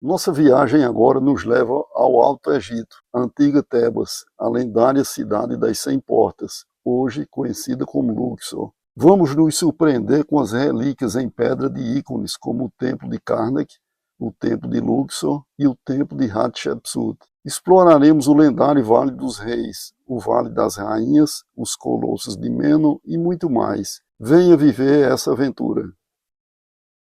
Nossa viagem agora nos leva ao Alto Egito, a antiga Tebas, a lendária cidade das 100 portas, hoje conhecida como Luxor. Vamos nos surpreender com as relíquias em pedra de ícones como o Templo de Karnak, o Templo de Luxor e o Templo de Hatshepsut. Exploraremos o lendário Vale dos Reis, o Vale das Rainhas, os Colossos de Menon e muito mais. Venha viver essa aventura.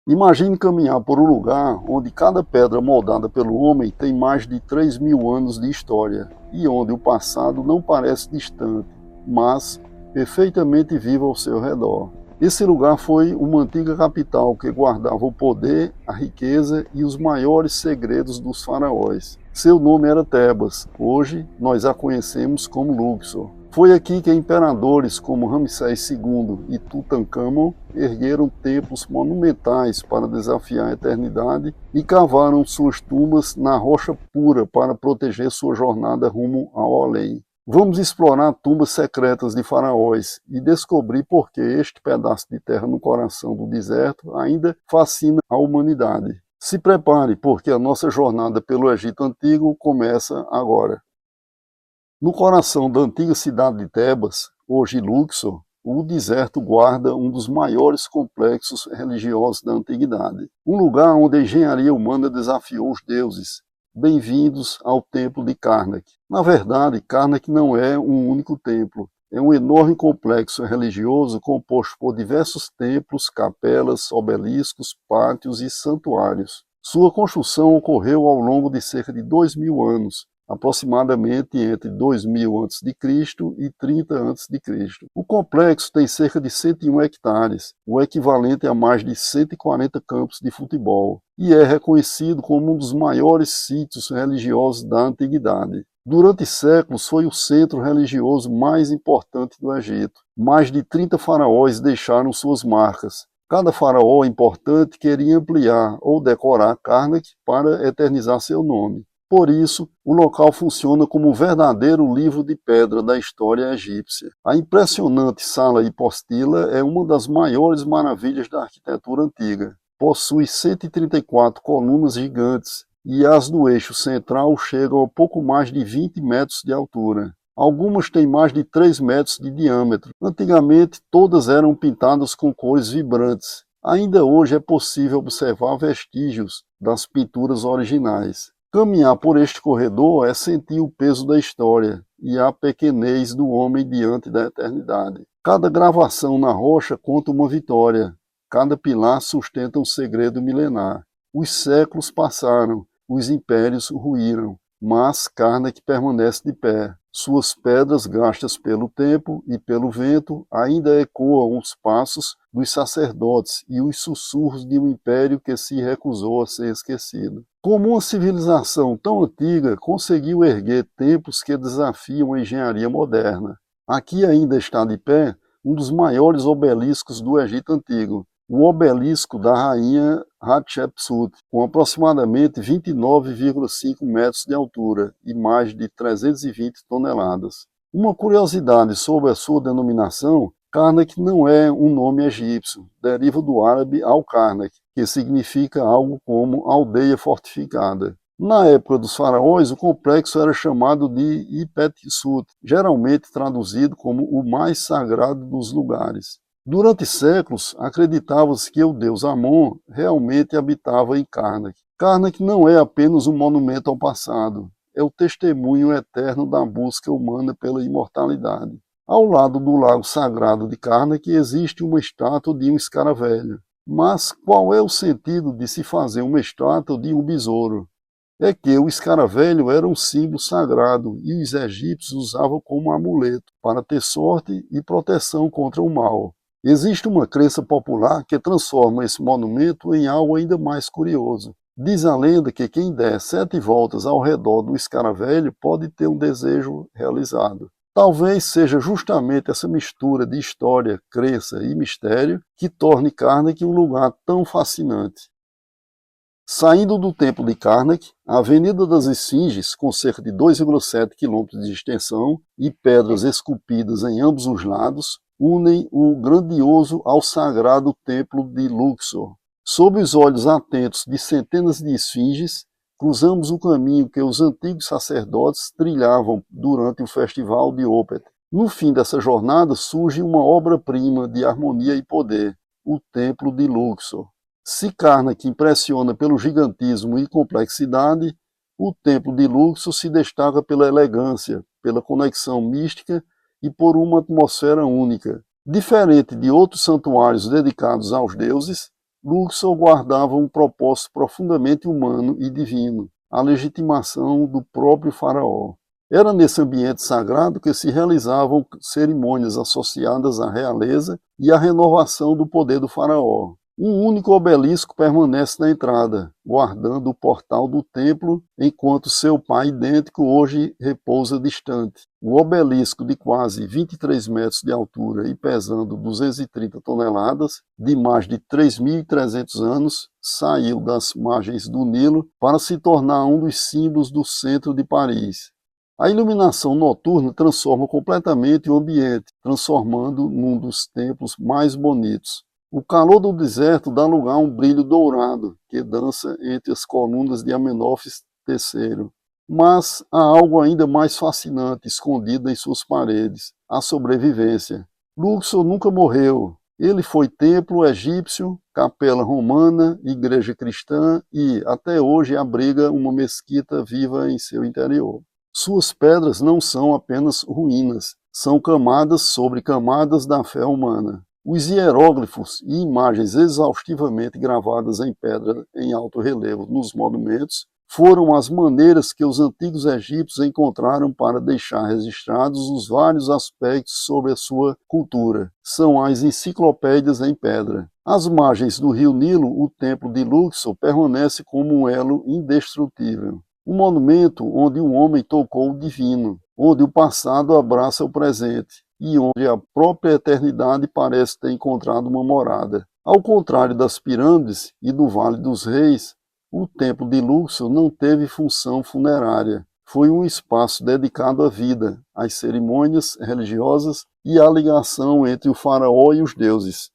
Imagine caminhar por um lugar onde cada pedra moldada pelo homem tem mais de 3.000 anos de história e onde o passado não parece distante, mas perfeitamente vivo ao seu redor. Esse lugar foi uma antiga capital que guardava o poder, a riqueza e os maiores segredos dos faraós. Seu nome era Tebas, hoje nós a conhecemos como Luxor. Foi aqui que imperadores como Ramsés II e Tutankhamon ergueram templos monumentais para desafiar a eternidade e cavaram suas tumbas na rocha pura para proteger sua jornada rumo ao além. Vamos explorar tumbas secretas de faraós e descobrir por que este pedaço de terra no coração do deserto ainda fascina a humanidade. Se prepare, porque a nossa jornada pelo Egito Antigo começa agora. No coração da antiga cidade de Tebas, hoje Luxor, o deserto guarda um dos maiores complexos religiosos da antiguidade. Um lugar onde a engenharia humana desafiou os deuses. Bem-vindos ao Templo de Karnak. Na verdade, Karnak não é um único templo. É um enorme complexo religioso composto por diversos templos, capelas, obeliscos, pátios e santuários. Sua construção ocorreu ao longo de cerca de 2.000 anos, aproximadamente entre 2000 a.C. e 30 a.C. O complexo tem cerca de 101 hectares, o equivalente a mais de 140 campos de futebol, e é reconhecido como um dos maiores sítios religiosos da antiguidade. Durante séculos foi o centro religioso mais importante do Egito. Mais de 30 faraós deixaram suas marcas. Cada faraó importante queria ampliar ou decorar Karnak para eternizar seu nome. Por isso, o local funciona como um verdadeiro livro de pedra da história egípcia. A impressionante sala hipostila é uma das maiores maravilhas da arquitetura antiga. Possui 134 colunas gigantes e as do eixo central chegam a pouco mais de 20 metros de altura. Algumas têm mais de 3 metros de diâmetro. Antigamente, todas eram pintadas com cores vibrantes. Ainda hoje é possível observar vestígios das pinturas originais. Caminhar por este corredor é sentir o peso da história e a pequenez do homem diante da eternidade. Cada gravação na rocha conta uma vitória. Cada pilar sustenta um segredo milenar. Os séculos passaram, os impérios ruíram, mas Karnak permanece de pé. Suas pedras gastas pelo tempo e pelo vento ainda ecoam os passos dos sacerdotes e os sussurros de um império que se recusou a ser esquecido. Como uma civilização tão antiga conseguiu erguer templos que desafiam a engenharia moderna? Aqui ainda está de pé um dos maiores obeliscos do Egito Antigo, o obelisco da rainha Hatshepsut, com aproximadamente 29,5 metros de altura e mais de 320 toneladas. Uma curiosidade sobre a sua denominação: Karnak não é um nome egípcio, deriva do árabe al-Karnak, que significa algo como aldeia fortificada. Na época dos faraós, o complexo era chamado de Ipet-Sut, geralmente traduzido como o mais sagrado dos lugares. Durante séculos, acreditava-se que o deus Amon realmente habitava em Karnak. Karnak não é apenas um monumento ao passado, é o testemunho eterno da busca humana pela imortalidade. Ao lado do lago sagrado de Karnak existe uma estátua de um escaravelho. Mas qual é o sentido de se fazer uma estátua de um besouro? É que o escaravelho era um símbolo sagrado e os egípcios usavam como amuleto para ter sorte e proteção contra o mal. Existe uma crença popular que transforma esse monumento em algo ainda mais curioso. Diz a lenda que quem der 7 voltas ao redor do escaravelho pode ter um desejo realizado. Talvez seja justamente essa mistura de história, crença e mistério que torne Karnak um lugar tão fascinante. Saindo do templo de Karnak, a Avenida das Esfinges, com cerca de 2,7 km de extensão e pedras esculpidas em ambos os lados, unem o grandioso ao sagrado templo de Luxor. Sob os olhos atentos de centenas de esfinges, cruzamos o caminho que os antigos sacerdotes trilhavam durante o festival de Opet. No fim dessa jornada surge uma obra-prima de harmonia e poder, o Templo de Luxor. Se Karnak impressiona pelo gigantismo e complexidade, o Templo de Luxor se destaca pela elegância, pela conexão mística e por uma atmosfera única. Diferente de outros santuários dedicados aos deuses, Luxor guardava um propósito profundamente humano e divino, a legitimação do próprio faraó. Era nesse ambiente sagrado que se realizavam cerimônias associadas à realeza e à renovação do poder do faraó. Um único obelisco permanece na entrada, guardando o portal do templo, enquanto seu pai idêntico hoje repousa distante. O obelisco, de quase 23 metros de altura e pesando 230 toneladas, de mais de 3.300 anos, saiu das margens do Nilo para se tornar um dos símbolos do centro de Paris. A iluminação noturna transforma completamente o ambiente, transformando num dos templos mais bonitos. O calor do deserto dá lugar a um brilho dourado que dança entre as colunas de Amenófis III. Mas há algo ainda mais fascinante escondido em suas paredes: a sobrevivência. Luxor nunca morreu. Ele foi templo egípcio, capela romana, igreja cristã e, até hoje, abriga uma mesquita viva em seu interior. Suas pedras não são apenas ruínas, são camadas sobre camadas da fé humana. Os hieróglifos e imagens exaustivamente gravadas em pedra em alto relevo nos monumentos foram as maneiras que os antigos egípcios encontraram para deixar registrados os vários aspectos sobre a sua cultura. São as enciclopédias em pedra. Às margens do rio Nilo, o templo de Luxor permanece como um elo indestrutível. Um monumento onde o homem tocou o divino, onde o passado abraça o presente e onde a própria eternidade parece ter encontrado uma morada. Ao contrário das pirâmides e do Vale dos Reis, o Templo de Luxor não teve função funerária. Foi um espaço dedicado à vida, às cerimônias religiosas e à ligação entre o faraó e os deuses.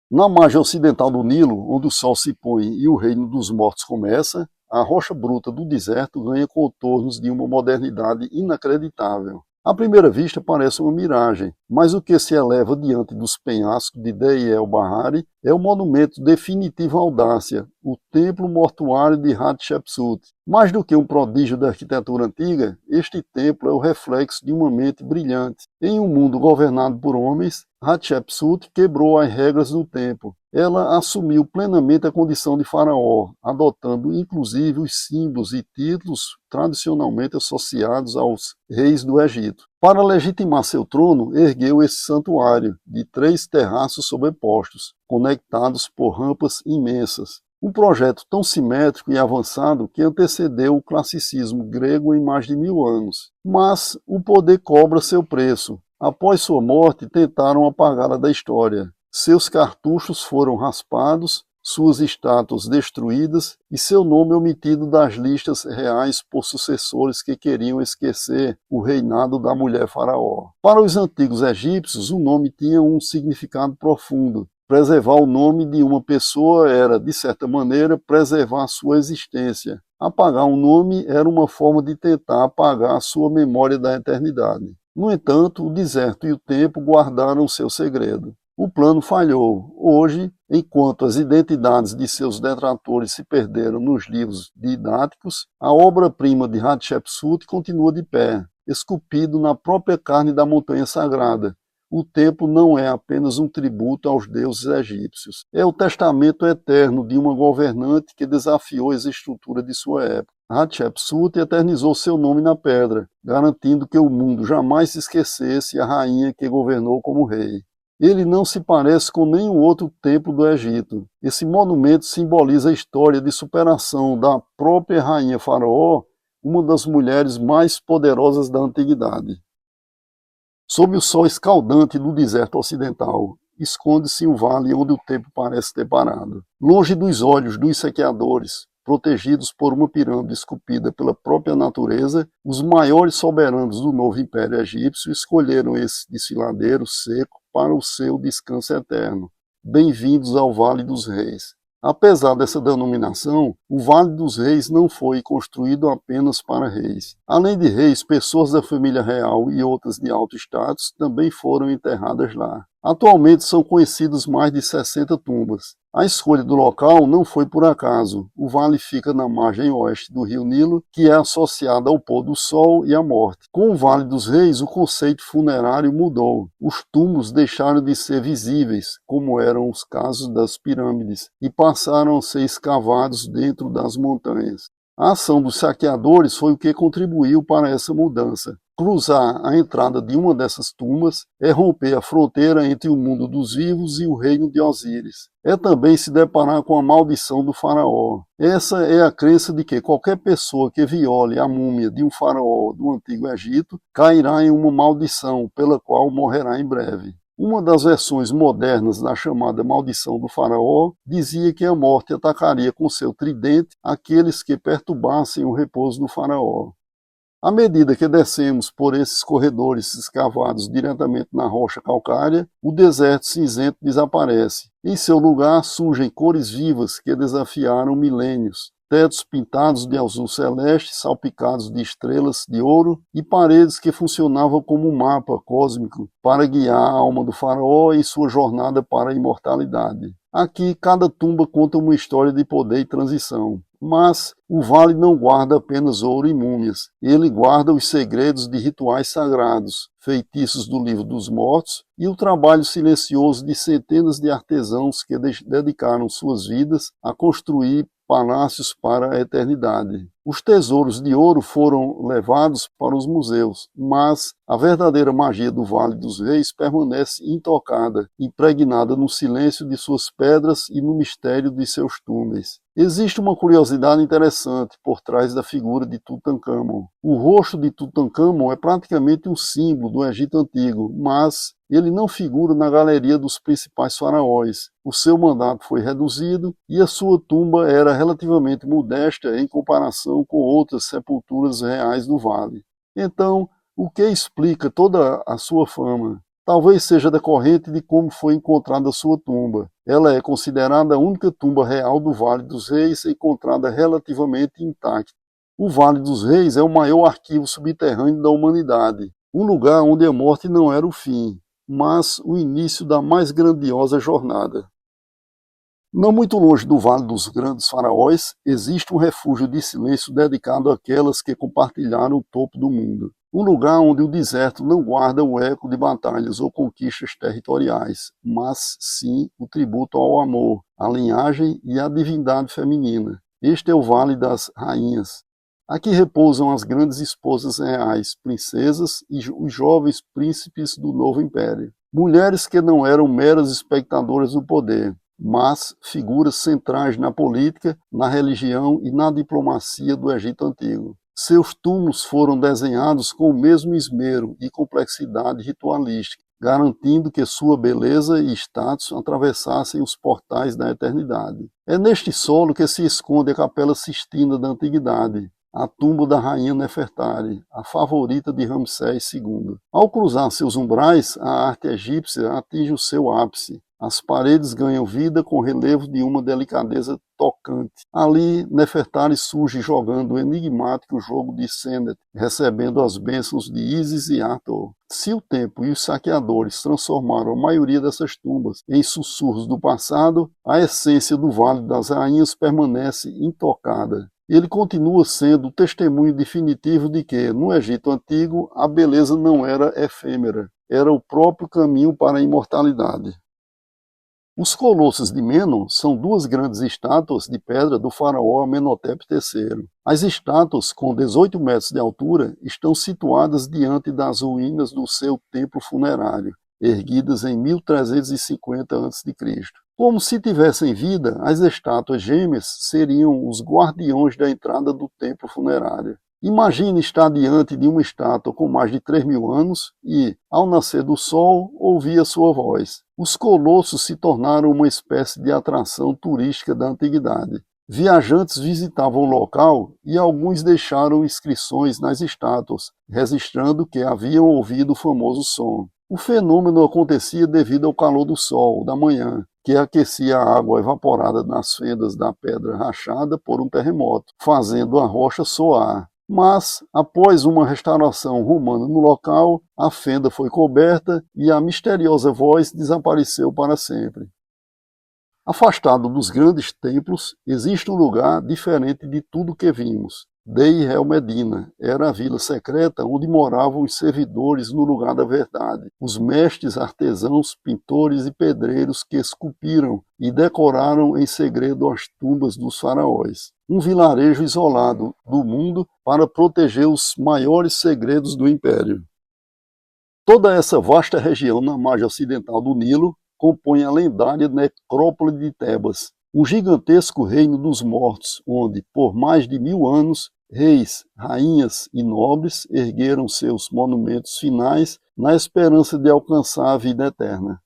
Na margem ocidental do Nilo, onde o sol se põe e o reino dos mortos começa, a rocha bruta do deserto ganha contornos de uma modernidade inacreditável. À primeira vista parece uma miragem, mas o que se eleva diante dos penhascos de Deir el-Bahari é o monumento definitivo à audácia, o templo mortuário de Hatshepsut. Mais do que um prodígio da arquitetura antiga, este templo é o reflexo de uma mente brilhante. Em um mundo governado por homens, Hatshepsut quebrou as regras do tempo. Ela assumiu plenamente a condição de faraó, adotando inclusive os símbolos e títulos tradicionalmente associados aos reis do Egito. Para legitimar seu trono, ergueu esse santuário, de 3 terraços sobrepostos, conectados por rampas imensas. Um projeto tão simétrico e avançado que antecedeu o classicismo grego em mais de 1000 anos. Mas o poder cobra seu preço. Após sua morte, tentaram apagá-la da história. Seus cartuchos foram raspados, suas estátuas destruídas e seu nome omitido das listas reais por sucessores que queriam esquecer o reinado da mulher faraó. Para os antigos egípcios, o nome tinha um significado profundo. Preservar o nome de uma pessoa era, de certa maneira, preservar sua existência. Apagar um nome era uma forma de tentar apagar sua memória da eternidade. No entanto, o deserto e o tempo guardaram seu segredo. O plano falhou. Hoje, enquanto as identidades de seus detratores se perderam nos livros didáticos, a obra-prima de Hatshepsut continua de pé, esculpido na própria carne da montanha sagrada. O templo não é apenas um tributo aos deuses egípcios. É o testamento eterno de uma governante que desafiou as estruturas de sua época. Hatshepsut eternizou seu nome na pedra, garantindo que o mundo jamais se esquecesse a rainha que governou como rei. Ele não se parece com nenhum outro templo do Egito. Esse monumento simboliza a história de superação da própria rainha faraó, uma das mulheres mais poderosas da antiguidade. Sob o sol escaldante do deserto ocidental, esconde-se um vale onde o tempo parece ter parado. Longe dos olhos dos saqueadores, protegidos por uma pirâmide esculpida pela própria natureza, os maiores soberanos do novo Império Egípcio escolheram esse desfiladeiro seco para o seu descanso eterno. Bem-vindos ao Vale dos Reis. Apesar dessa denominação, o Vale dos Reis não foi construído apenas para reis. Além de reis, pessoas da família real e outras de alto status também foram enterradas lá. Atualmente são conhecidas mais de 60 tumbas. A escolha do local não foi por acaso. O vale fica na margem oeste do rio Nilo, que é associado ao pôr do sol e à morte. Com o Vale dos Reis, o conceito funerário mudou. Os túmulos deixaram de ser visíveis, como eram os casos das pirâmides, e passaram a ser escavados dentro das montanhas. A ação dos saqueadores foi o que contribuiu para essa mudança. Cruzar a entrada de uma dessas tumbas é romper a fronteira entre o mundo dos vivos e o reino de Osíris. É também se deparar com a maldição do faraó. Essa é a crença de que qualquer pessoa que viole a múmia de um faraó do Antigo Egito cairá em uma maldição, pela qual morrerá em breve. Uma das versões modernas da chamada maldição do faraó dizia que a morte atacaria com seu tridente aqueles que perturbassem o repouso do faraó. À medida que descemos por esses corredores escavados diretamente na rocha calcária, o deserto cinzento desaparece. Em seu lugar surgem cores vivas que desafiaram milênios. Tetos pintados de azul celeste, salpicados de estrelas de ouro, e paredes que funcionavam como um mapa cósmico para guiar a alma do faraó em sua jornada para a imortalidade. Aqui, cada tumba conta uma história de poder e transição. Mas o vale não guarda apenas ouro e múmias. Ele guarda os segredos de rituais sagrados, feitiços do livro dos mortos e o trabalho silencioso de centenas de artesãos que dedicaram suas vidas a construir palácios para a eternidade. Os tesouros de ouro foram levados para os museus, mas a verdadeira magia do Vale dos Reis permanece intocada, impregnada no silêncio de suas pedras e no mistério de seus túneis. Existe uma curiosidade interessante por trás da figura de Tutancâmon. O rosto de Tutancâmon é praticamente um símbolo do Egito Antigo, mas ele não figura na galeria dos principais faraós. O seu mandato foi reduzido e a sua tumba era relativamente modesta em comparação com outras sepulturas reais do vale. Então, o que explica toda a sua fama? Talvez seja decorrente de como foi encontrada a sua tumba. Ela é considerada a única tumba real do Vale dos Reis encontrada relativamente intacta. O Vale dos Reis é o maior arquivo subterrâneo da humanidade, um lugar onde a morte não era o fim, mas o início da mais grandiosa jornada. Não muito longe do Vale dos Grandes Faraós, existe um refúgio de silêncio dedicado àquelas que compartilharam o topo do mundo. Um lugar onde o deserto não guarda o eco de batalhas ou conquistas territoriais, mas sim o tributo ao amor, à linhagem e à divindade feminina. Este é o Vale das Rainhas. Aqui repousam as grandes esposas reais, princesas e os jovens príncipes do novo império. Mulheres que não eram meras espectadoras do poder, mas figuras centrais na política, na religião e na diplomacia do Egito Antigo. Seus túmulos foram desenhados com o mesmo esmero e complexidade ritualística, garantindo que sua beleza e status atravessassem os portais da eternidade. É neste solo que se esconde a Capela Sistina da Antiguidade, a tumba da rainha Nefertari, a favorita de Ramsés II. Ao cruzar seus umbrais, a arte egípcia atinge o seu ápice. As paredes ganham vida com relevo de uma delicadeza tocante. Ali, Nefertari surge jogando o enigmático jogo de Senet, recebendo as bênçãos de Ísis e Hathor. Se o tempo e os saqueadores transformaram a maioria dessas tumbas em sussurros do passado, a essência do Vale das Rainhas permanece intocada. Ele continua sendo o testemunho definitivo de que, no Egito Antigo, a beleza não era efêmera, era o próprio caminho para a imortalidade. Os colossos de Menon são duas grandes estátuas de pedra do faraó Amenhotep III. As estátuas, com 18 metros de altura, estão situadas diante das ruínas do seu templo funerário, erguidas em 1350 a.C. Como se tivessem vida, as estátuas gêmeas seriam os guardiões da entrada do templo funerário. Imagine estar diante de uma estátua com mais de 3.000 anos e, ao nascer do sol, ouvir a sua voz. Os colossos se tornaram uma espécie de atração turística da antiguidade. Viajantes visitavam o local e alguns deixaram inscrições nas estátuas, registrando que haviam ouvido o famoso som. O fenômeno acontecia devido ao calor do sol, da manhã, que aquecia a água evaporada nas fendas da pedra rachada por um terremoto, fazendo a rocha soar. Mas, após uma restauração romana no local, a fenda foi coberta e a misteriosa voz desapareceu para sempre. Afastado dos grandes templos, existe um lugar diferente de tudo que vimos. Dei El Medina era a vila secreta onde moravam os servidores no lugar da verdade, os mestres artesãos, pintores e pedreiros que esculpiram e decoraram em segredo as tumbas dos faraós. Um vilarejo isolado do mundo para proteger os maiores segredos do império. Toda essa vasta região na margem ocidental do Nilo compõe a lendária necrópole de Tebas, um gigantesco reino dos mortos, onde, por mais de 1000 anos, reis, rainhas e nobres ergueram seus monumentos finais na esperança de alcançar a vida eterna.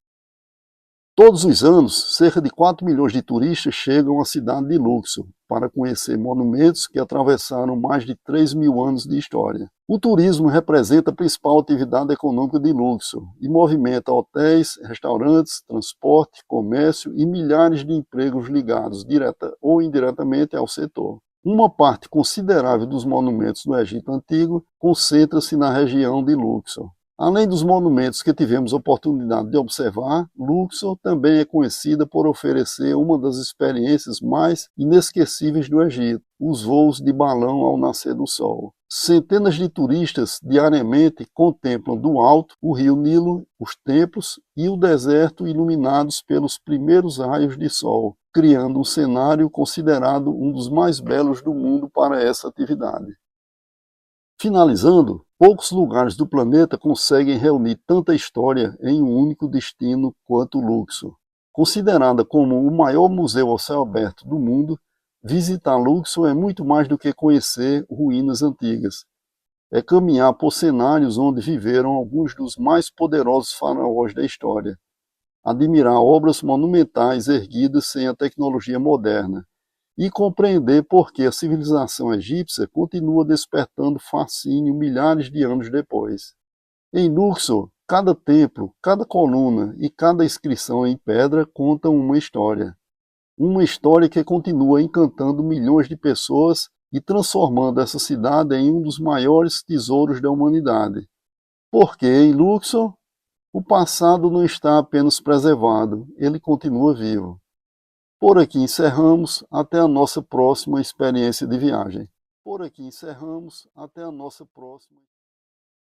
Todos os anos, cerca de 4 milhões de turistas chegam à cidade de Luxor para conhecer monumentos que atravessaram mais de 3.000 anos de história. O turismo representa a principal atividade econômica de Luxor e movimenta hotéis, restaurantes, transporte, comércio e milhares de empregos ligados direta ou indiretamente ao setor. Uma parte considerável dos monumentos do Egito Antigo concentra-se na região de Luxor. Além dos monumentos que tivemos oportunidade de observar, Luxor também é conhecida por oferecer uma das experiências mais inesquecíveis do Egito, os voos de balão ao nascer do sol. Centenas de turistas diariamente contemplam do alto o rio Nilo, os templos e o deserto iluminados pelos primeiros raios de sol, criando um cenário considerado um dos mais belos do mundo para essa atividade. Finalizando, poucos lugares do planeta conseguem reunir tanta história em um único destino quanto Luxor. Considerada como o maior museu ao céu aberto do mundo, visitar Luxor é muito mais do que conhecer ruínas antigas. É caminhar por cenários onde viveram alguns dos mais poderosos faraós da história. Admirar obras monumentais erguidas sem a tecnologia moderna. E compreender por que a civilização egípcia continua despertando fascínio milhares de anos depois. Em Luxor, cada templo, cada coluna e cada inscrição em pedra contam uma história. Uma história que continua encantando milhões de pessoas e transformando essa cidade em um dos maiores tesouros da humanidade. Porque em Luxor, o passado não está apenas preservado, ele continua vivo. Por aqui encerramos, até a nossa próxima experiência de viagem. Por aqui encerramos, até a nossa próxima